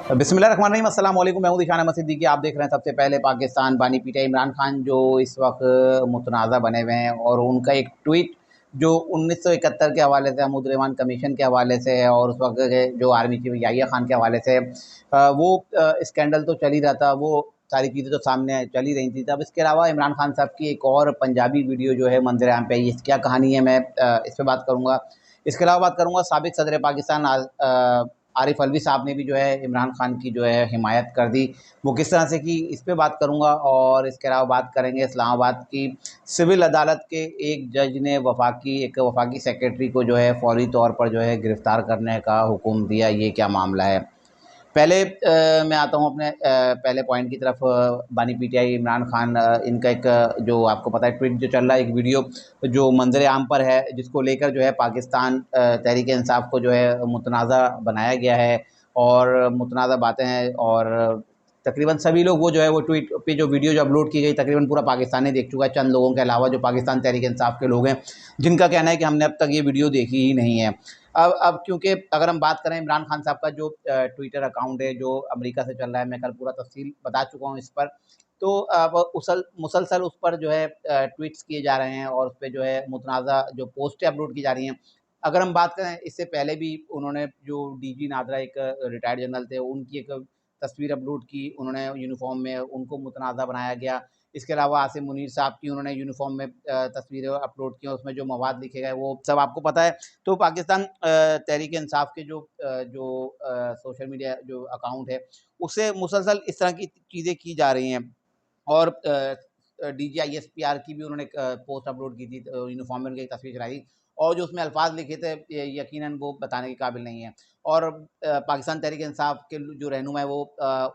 बिस्मिल्लाहिर्रहमानिर्रहीम, अस्सलाम वालेकुम। मैं हूं दिशान अहमद सिद्दीकी। आप देख रहे हैं सबसे पहले पाकिस्तान। बानी पीटीआई इमरान खान जो इस वक्त मुतनाज़ा बने हुए हैं और उनका एक ट्वीट जो 1971 के हवाले से, हमूद रहमान कमीशन के हवाले से है और उस वक्त के जो आर्मी चीफ याहिया खान के हवाले से वो स्कैंडल तो चल ही रहा था, वो सारी चीज़ें तो सामने चल ही रही थी। तब इसके अलावा इमरान खान साहब की एक और पंजाबी वीडियो जो है मंजर आम पे आई, क्या कहानी है, मैं इस पर बात करूँगा। इसके अलावा बात करूँगा साबिक सदर पाकिस्तान आरिफ अलवी साहब ने भी जो है इमरान खान की जो है हिमायत कर दी, वो किस तरह से की, इस पे बात करूँगा। और इसके अलावा बात करेंगे इस्लामाबाद की सिविल अदालत के एक जज ने एक वफाकी सेक्रेटरी को जो है फौरी तौर पर जो है गिरफ़्तार करने का हुक्म दिया। ये क्या मामला है? पहले मैं आता हूँ अपने पहले पॉइंट की तरफ। बानी पीटीआई इमरान खान, इनका एक जो आपको पता है ट्वीट जो चल रहा है, एक वीडियो जो मंजर आम पर है, जिसको लेकर जो है पाकिस्तान तहरीक इंसाफ को जो है मुतनाज़ा बनाया गया है और मुतनाज़ा बातें हैं। और तकरीबन सभी लोग वो जो है वो ट्वीट पे जो वीडियो जो अपलोड की गई, तकरीबन पूरा पाकिस्तान ने देख चुका है, चंद लोगों के अलावा जो पाकिस्तान तहरीक इंसाफ के लोग हैं, जिनका कहना है कि हमने अब तक ये वीडियो देखी ही नहीं है। अब क्योंकि अगर हम बात करें इमरान खान साहब का जो ट्विटर अकाउंट है जो अमेरिका से चल रहा है, मैं कल पूरा तफसील बता चुका हूँ इस पर। तो अब मुसलसल उस पर जो है ट्वीट्स किए जा रहे हैं और उस पे जो है मुतनाज़ा जो पोस्टें अपलोड की जा रही हैं। अगर हम बात करें इससे पहले भी उन्होंने जो डीजी नादरा एक रिटायर्ड जनरल थे, उनकी एक तस्वीर अपलोड की उन्होंने यूनिफ़ॉर्म में, उनको मुतनाज़ा बनाया गया। इसके अलावा आसिम मुनीर साहब की उन्होंने यूनिफ़ॉर्म में तस्वीरें अपलोड की, उसमें जो मवाद लिखे गए वो सब आपको पता है। तो पाकिस्तान तहरीक इंसाफ के सोशल मीडिया जो अकाउंट है, उससे मुसलसल इस तरह की चीज़ें की जा रही हैं। और डीजीआईएसपीआर की भी उन्होंने एक पोस्ट अपलोड की थी, यूनिफॉर्म में उनकी एक तस्वीर चलाई थी और जो उसमें अल्फाज लिखे थे यकीनन वो बताने के काबिल नहीं है। और पाकिस्तान तहरीक इंसाफ के जो रहनुमा है वो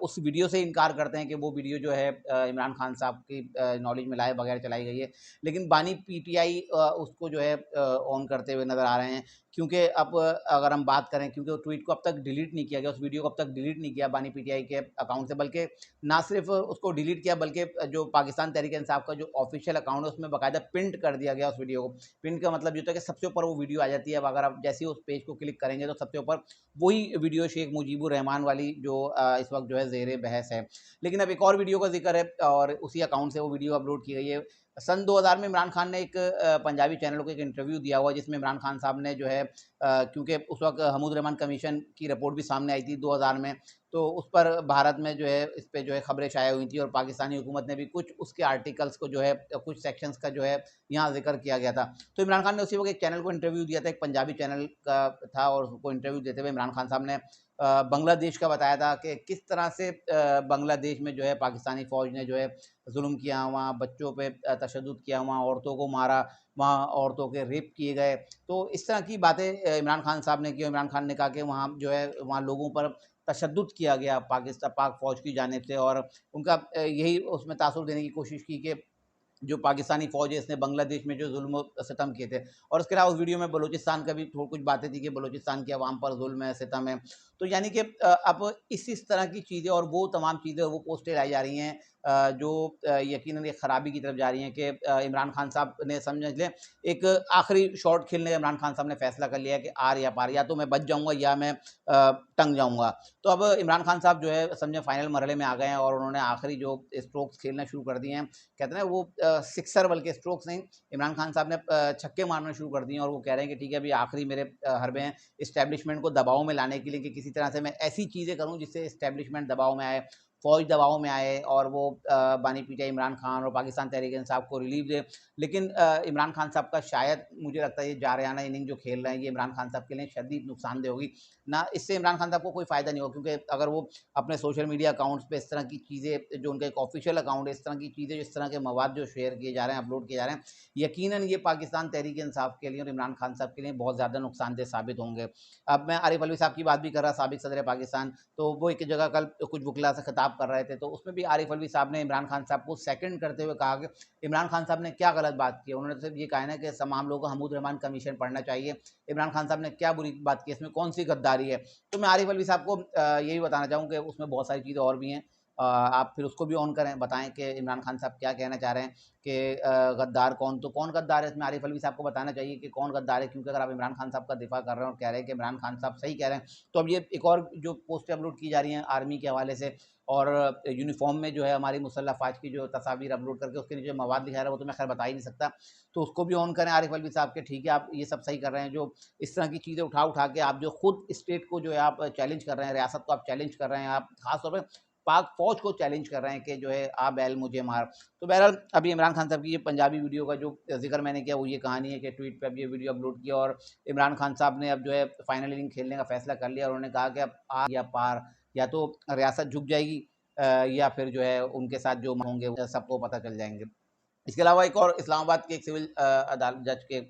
उस वीडियो से इनकार करते हैं कि वो वीडियो जो है इमरान खान साहब की नॉलेज में लाए बगैर चलाई गई है। लेकिन बानी पीटीआई उसको जो है ऑन करते हुए नज़र आ रहे हैं, क्योंकि अब अगर हम बात करें, क्योंकि उस ट्वीट को अब तक डिलीट नहीं किया गया, उस वीडियो को अब तक डिलीट नहीं किया बानी पीटीआई के अकाउंट से, बल्कि ना सिर्फ उसको डिलीट किया बल्कि जो पाकिस्तान तहरीक इंसाफ का जो ऑफिशियल अकाउंट है उसमें बाकायदा पिंट कर दिया गया उस वीडियो को। पिंट का मतलब ये होता है कि सबसे ऊपर वो वीडियो आ जाती है। अब अगर आप जैसे ही उस पेज को क्लिक करेंगे तो सबसे ऊपर वही वीडियो शेख मुजीबुर रहमान वाली जो इस वक्त जो है ज़ेर बहस है। लेकिन अब एक और वीडियो का जिक्र है और उसी अकाउंट से वो वीडियो अपलोड की गई है। सन 2000 में इमरान खान ने एक पंजाबी चैनल को एक इंटरव्यू दिया हुआ, जिसमें इमरान खान साहब ने जो है क्योंकि उस वक्त हमूद रहमान कमीशन की रिपोर्ट भी सामने आई थी 2000 में, तो उस पर भारत में जो है इस पे जो है खबरें शाया हुई थी और पाकिस्तानी हुकूमत ने भी कुछ उसके आर्टिकल्स को जो है कुछ सेक्शंस का जो है यहाँ जिक्र किया गया था। तो इमरान खान ने उसी वक्त एक चैनल को इंटरव्यू दिया था, एक पंजाबी चैनल का था, और उसको इंटरव्यू देते हुए इमरान खान साहब ने बांग्लादेश का बताया था कि किस तरह से बांग्लादेश में जो है पाकिस्तानी फ़ौज ने जो है जुल्म किया, वहाँ बच्चों पे तशद्दुद किया, वहाँ औरतों को मारा, वहाँ औरतों के रेप किए गए। तो इस तरह की बातें इमरान खान साहब ने की। इमरान खान ने कहा कि वहाँ जो है वहाँ लोगों पर तशद्दुद किया गया पाक फ़ौज की जानिब से, और उनका यही उसमें तासुर देने की कोशिश की कि जो पाकिस्तानी फ़ौज है इसने बांग्लादेश में जो जुल्म सितम किए थे। और उसके अलावा उस वीडियो में बलूचिस्तान का भी कुछ बातें थी कि बलूचिस्तान की आवाम पर जुल्म है, सितम है। तो यानी कि अब इस तरह की चीज़ें और वो तमाम चीज़ें, वो पोस्टें लाई जा रही हैं जो यकीनन एक ख़राबी की तरफ जा रही हैं कि इमरान खान साहब ने समझ लें एक आखिरी शॉट खेलने का इमरान खान साहब ने फ़ैसला कर लिया है कि आर या पार, या तो मैं बच जाऊँगा या मैं टंग जाऊँगा। तो अब इमरान खान साहब जो है समझें फ़ाइनल मरहले में आ गए हैं और उन्होंने आखिरी जो स्ट्रोक्स खेलना शुरू कर दिए हैं। कहते हैं ना वो सिक्सर बल्कि स्ट्रोक्स नहीं, इमरान खान साहब ने छक्के मारना शुरू कर दिए हैं और वो कह रहे हैं कि ठीक है अभी आखिरी मेरे हरबे हैं इस्टेब्लिशमेंट को दबाव में लाने के लिए, कि किसी तरह से मैं ऐसी चीज़ें करूँ जिससे इस्टेब्लिशमेंट दबाव में आए, फ़ौज दबाव में आए और वो बानी पीटीआई इमरान खान और पाकिस्तान तहरीक इंसाफ को रिलीफ दे। लेकिन इमरान खान साहब का शायद मुझे लगता है ये जारहाना इनिंग जो खेल रहे हैं ये इमरान खान साहब के लिए शदीद नुकसानदेह होगी ना। इससे इमरान खान साहब को कोई फ़ायदा नहीं होगा, क्योंकि अगर वो अपने सोशल मीडिया अकाउंट्स पे इस तरह की चीज़ें, जो उनका एक ऑफिशियल अकाउंट है, इस तरह की चीज़ें, इस तरह के मवाद जो शेयर किए जा रहे हैं, अपलोड किए जा रहे हैं, यकीनन ये पाकिस्तान तहरीक इंसाफ के लिए और इमरान खान साहब के लिए बहुत ज़्यादा नुकसानदेह साबित होंगे। अब मैं आरिफ अलवी साहब की बात भी कर रहा, साबिक सदर पाकिस्तान, तो वो एक जगह कल कुछ वकला से खिताब कर रहे थे, तो उसमें भी आरिफ अलवी साहब ने इमरान खान साहब को सेकंड करते हुए कहा कि इमरान खान साहब ने क्या गलत बात की। उन्होंने सिर्फ ये कहा ना कि तमाम लोगों को हमूद रहमान कमीशन पढ़ना चाहिए। इमरान खान साहब ने क्या बुरी बात की, इसमें कौन सी गद्दारी है? तो मैं आरिफ अलवी साहब को यही बताना चाहूँ कि उसमें बहुत सारी चीज़ें और भी हैं। आप फिर उसको भी ऑन करें, बताएं कि इमरान खान साहब क्या कहना चाह रहे हैं कि गद्दार कौन, तो कौन गद्दार है इसमें आरिफ अलवी साहब को बताना चाहिए कि कौन गद्दार है, क्योंकि अगर आप इमरान खान साहब का दिफा कर रहे हैं और कह रहे हैं कि इमरान खान साहब सही कह रहे हैं, तो अब ये एक और जो पोस्टें अपलोड की जा रही हैं आर्मी के हवाले से और यूनिफॉर्म में जो है हमारी मुसल्लह फ़ौज की जो तस्वीर अपलोड करके उसके नीचे मवाद दिखा रहा है, वो तो मैं खैर बता ही नहीं सकता, तो उसको भी ऑन करें आरिफ अलवी साहब के, ठीक है आप ये सब सही कर रहे हैं, जो इस तरह की चीज़ें उठा के आप जो खुद स्टेट को जो है आप चैलेंज कर रहे हैं, रियासत को आप चैलेंज कर रहे हैं, आप खासतौर पर पाक फ़ौज को चैलेंज कर रहे हैं कि जो है आ बैल मुझे मार। तो बहरहाल अभी इमरान खान साहब की ये पंजाबी वीडियो का जो ज़िक्र मैंने किया वो ये कहानी है कि ट्वीट पे अब ये वीडियो अपलोड किया और इमरान खान साहब ने अब जो है फाइनल इनिंग खेलने का फैसला कर लिया और उन्होंने कहा कि अब आर या पार, या तो रियासत झुक जाएगी या फिर जो है उनके साथ जो होंगे सबको पता चल जाएंगे। इसके अलावा एक और इस्लामाबाद के एक सिविल अदालत जज के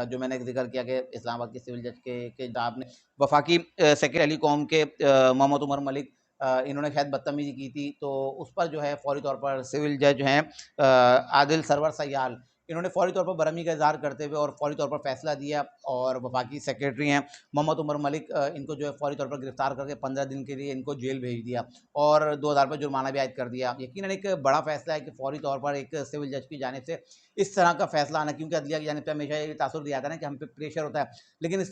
जो मैंने जिक्र किया कि इस्लामाबाद के सिविल जज के जनाब ने वफाकी सेक्रेटरी टेलीकॉम के मोहम्मद उमर मलिक इन्होंने शायद बदतमीजी की थी, तो उस पर जो है फौरी तौर पर सिविल जज हैं आदिल सरवर सयाल, इन्होंने फौरी तौर पर बरहमी का इजहार करते हुए और फौरी तौर पर फैसला दिया और वफाकी सेक्रेटरी हैं मोहम्मद उमर मलिक इनको जो है फौरी तौर पर गिरफ्तार करके 15 दिन के लिए इनको जेल भेज दिया और 2000 रुपये जुर्माना भी आयद कर दिया। यकीनन एक बड़ा फैसला है कि फौरी तौर पर एक सिविल जज की जानिब से इस तरह का फैसला आना, क्योंकि अदलिया की जानिब से हमेशा ये तासुर दिया था ना कि हम पे प्रेशर होता है, लेकिन इस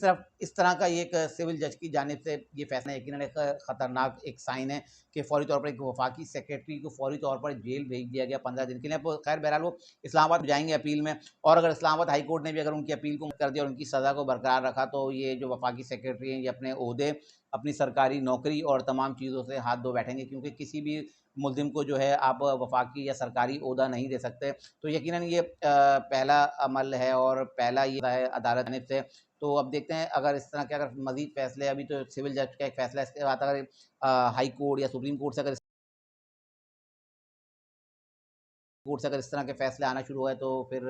तरह का एक सिविल जज की जानिब से ये फैसला यकीनन एक ख़तरनाक एक साइन है कि फौरी तौर पर एक वफाकी सेक्रेटरी को फौरी तौर पर जेल भेज दिया गया 15 दिन के लिए। खैर बहरहाल वो इस्लामाबाद जाएंगे अपील में, और अगर इस्लामाबाद हाई कोर्ट ने भी अगर उनकी अपील को कर दिया और उनकी सज़ा को बरकरार रखा, तो ये जो वफाकी सेक्रेटरी हैं ये अपने ओहदे, अपनी सरकारी नौकरी और तमाम चीज़ों से हाथ धो बैठेंगे, क्योंकि किसी भी मुल्ज़िम को जो है आप वफाकी या सरकारी ओहदा नहीं दे सकते। तो यकीनन ये पहला अमल है और पहला ये है अदालत की जानिब से। तो अब देखते हैं अगर इस तरह के अगर मज़ीद फैसले, अभी तो सिविल जज का एक फैसला, इसके बाद अगर हाई कोर्ट या सुप्रीम कोर्ट से अगर इस तरह के फैसले आना शुरू हुए, तो फिर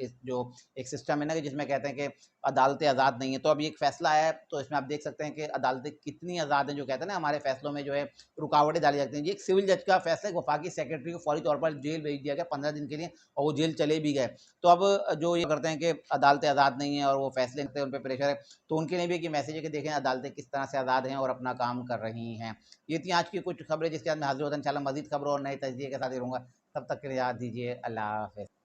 इस जो एक सिस्टम है ना कि जिसमें कहते हैं कि अदालतें आज़ाद नहीं है, तो अभी एक फैसला आया है, तो इसमें आप देख सकते हैं कि अदालतें कितनी आज़ाद हैं, जो कहते हैं ना हमारे फैसलों में जो है रुकावटें डाली जाती हैं। ये एक सिविल जज का फैसला है, वफाकी सेक्रेटरी को फौरी तौर पर जेल भेज दिया गया 15 दिन के लिए और वो जेल चले भी गए। तो अब जो ये करते हैं कि अदालतें आज़ाद नहीं है और वो फैसले लेते हैं, उन पर प्रेशर है, तो उनके लिए भी एक मैसेज है कि देखें अदालतें किस तरह से आज़ाद हैं और अपना काम कर रही हैं। ये थी आज की कुछ खबरें जिसके बाद मैं हाजिर होता हूं इंशाल्लाह मज़ीद खबरों और नए तजज़िये के साथ ही रहूँगा। तब तक के लिए याद दीजिए, अल्लाह हाफ़िज़।